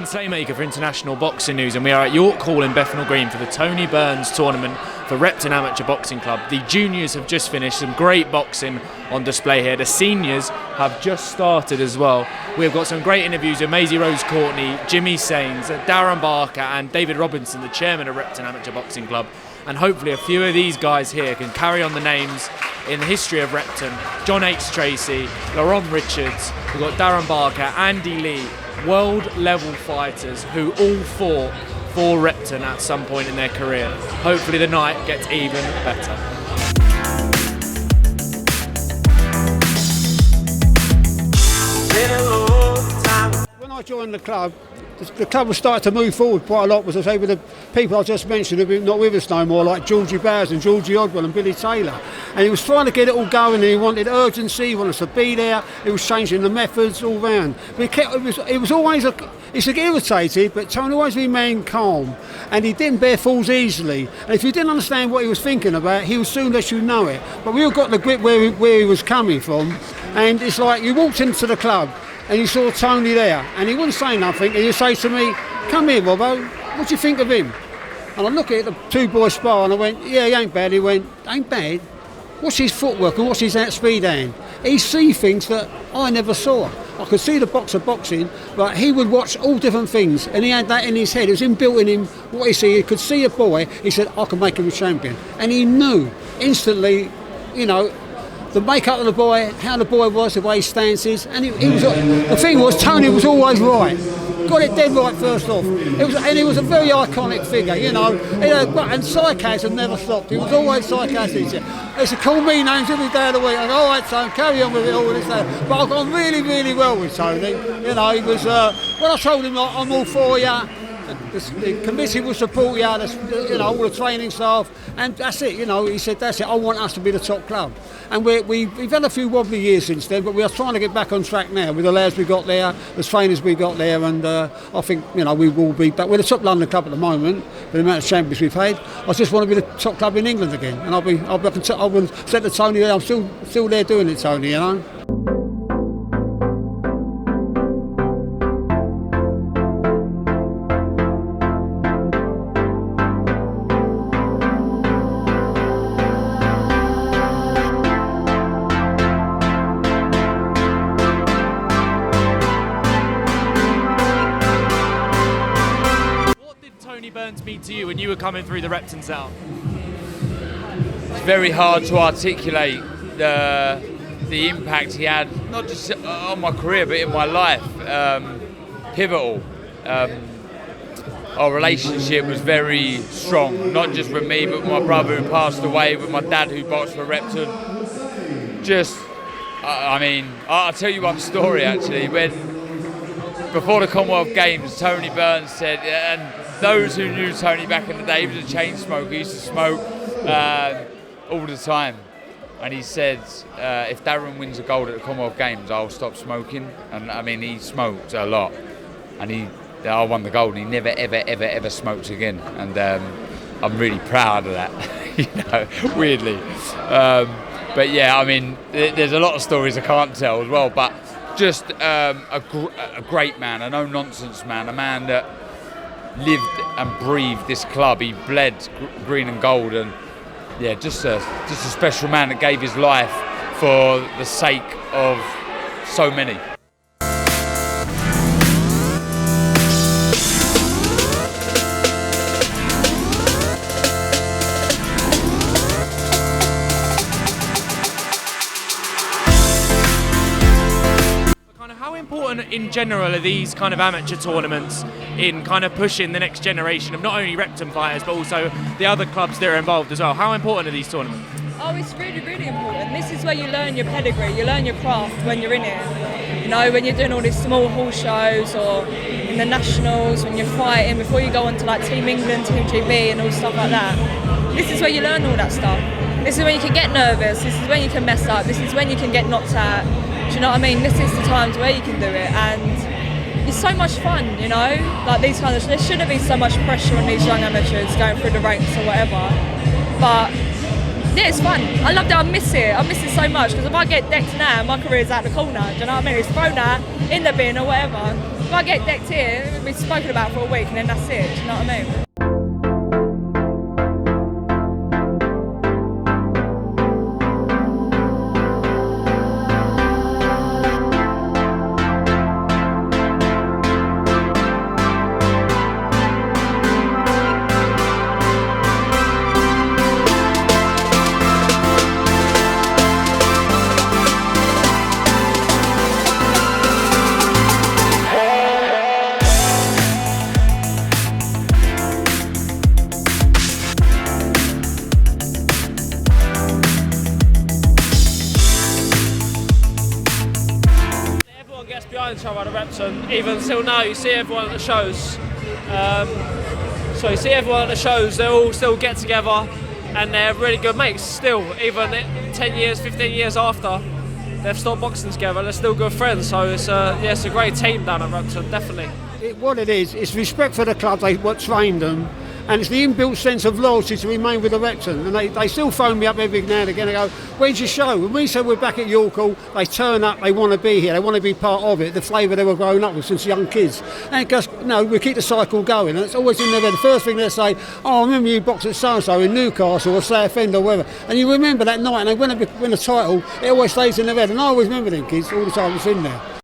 Slaymaker for International Boxing News, and we are at York Hall in Bethnal Green for the Tony Burns tournament for Repton Amateur Boxing Club. The juniors have just finished, some great boxing on display here. The seniors have just started as well. We've got some great interviews with MaiseyRose Courtney, Jimmy Sains, Darren Barker and David Robinson, the chairman of Repton Amateur Boxing Club. And hopefully a few of these guys here can carry on the names in the history of Repton. John H. Tracy, Laurent Richards, we've got Darren Barker, Andy Lee, world level fighters who all fought for Repton at some point in their career. Hopefully the night gets even better. When I joined the club was starting to move forward quite a lot, as I say, with the people I just mentioned who've been not with us no more, like Georgie Bowers and Georgie Odwell and Billy Taylor. And he was trying to get it all going, and he wanted urgency, he wanted us to be there, he was changing the methods all round. But it was always, he's irritated, but Tony always remained calm, and he didn't bear falls easily. And if you didn't understand what he was thinking about, he would soon let you know it. But we all got the grip where he was coming from, and it's like you walked into the club, and you saw Tony there, and he wouldn't say nothing, and he'd say to me, "Come here, Robbo, what do you think of him?" And I look at the two boys spar, and I went, "Yeah, he ain't bad." He went, "Ain't bad? What's his footwork and what's his outspeed hand?" He see things that I never saw. I could see the boxer boxing, but he would watch all different things, and he had that in his head. It was inbuilt in him, what he see. He could see a boy, he said, "I can make him a champion." And he knew instantly, you know, the makeup of the boy, how the boy was, the way he stances, and he was. The thing was, Tony was always right. Got it dead right first off. He was a very iconic figure, you know. And sarcasm never stopped. He was always sarcastic. They used to call me names every day of the week. I go, "All right, Tony, carry on with it all this day." But I've gone really, really well with Tony. You know, he was. When I told him I'm all for you. The committee will support you, you know, all the training staff, and that's it. You know, he said, "That's it. I want us to be the top club." And we've had a few wobbly years since then, but we are trying to get back on track now with the lads we got there, the trainers we got there, and I think, you know, we will be back. We're the top London club at the moment, with the amount of champions we've had. I just want to be the top club in England again, and I will say to Tony, I'm still there doing it, Tony. You know. Burns mean to you when you were coming through the Repton South? It's very hard to articulate the impact he had, not just on my career but in my life. Pivotal. Our relationship was very strong, not just with me but with my brother who passed away, with my dad who boxed for Repton. I'll tell you one story actually. Before the Commonwealth Games, Tony Burns said, and those who knew Tony back in the day, he was a chain smoker, he used to smoke all the time. And he said, if Darren wins a gold at the Commonwealth Games, I'll stop smoking. And I mean, he smoked a lot. And I won the gold, and he never, ever smoked again. And I'm really proud of that, you know, weirdly. But yeah, I mean, there's a lot of stories I can't tell as well, but just a great man, a no-nonsense man, a man that lived and breathed this club. He bled green and gold, and yeah, just a special man that gave his life for the sake of so many. How important in general are these kind of amateur tournaments in kind of pushing the next generation of not only Repton fighters but also the other clubs that are involved as well? How important are these tournaments? Oh, it's really, really important. This is where you learn your pedigree, you learn your craft when you're in it. You know, when you're doing all these small hall shows or in the nationals, when you're fighting, before you go on to like Team England, Team GB and all stuff like that. This is where you learn all that stuff. This is when you can get nervous, this is when you can mess up, this is when you can get knocked out. Do you know what I mean? This is the times where you can do it, and it's so much fun, you know? Like these kind of, there shouldn't be so much pressure on these young amateurs going through the ranks or whatever. But yeah, it's fun. I love that. I miss it so much, because if I get decked now, my career's out the corner. Do you know what I mean? It's thrown out in the bin or whatever. if I get decked here, it'll be spoken about for a week and then that's it, do you know what I mean? Each other at Repton. Even till now, you see everyone at the shows. So you see everyone at the shows, they all still get together and they're really good mates still. Even 10 years, 15 years after they've stopped boxing together, they're still good friends. So it's a great team down at Repton, definitely. What it is, it's respect for the club, what trained them, and it's the inbuilt sense of loyalty to remain with the Repton. And they still phone me up every now and again and go, when's your show? When we say we're back at York Hall, they turn up, they want to be here, they want to be part of it, the flavour they were growing up with since young kids. And it goes, no, we keep the cycle going, and it's always in their head. The first thing they say, oh, I remember you boxed at so-and-so in Newcastle or Southend or wherever. And you remember that night, and they win a title, it always stays in their head. And I always remember them kids all the time it's in there.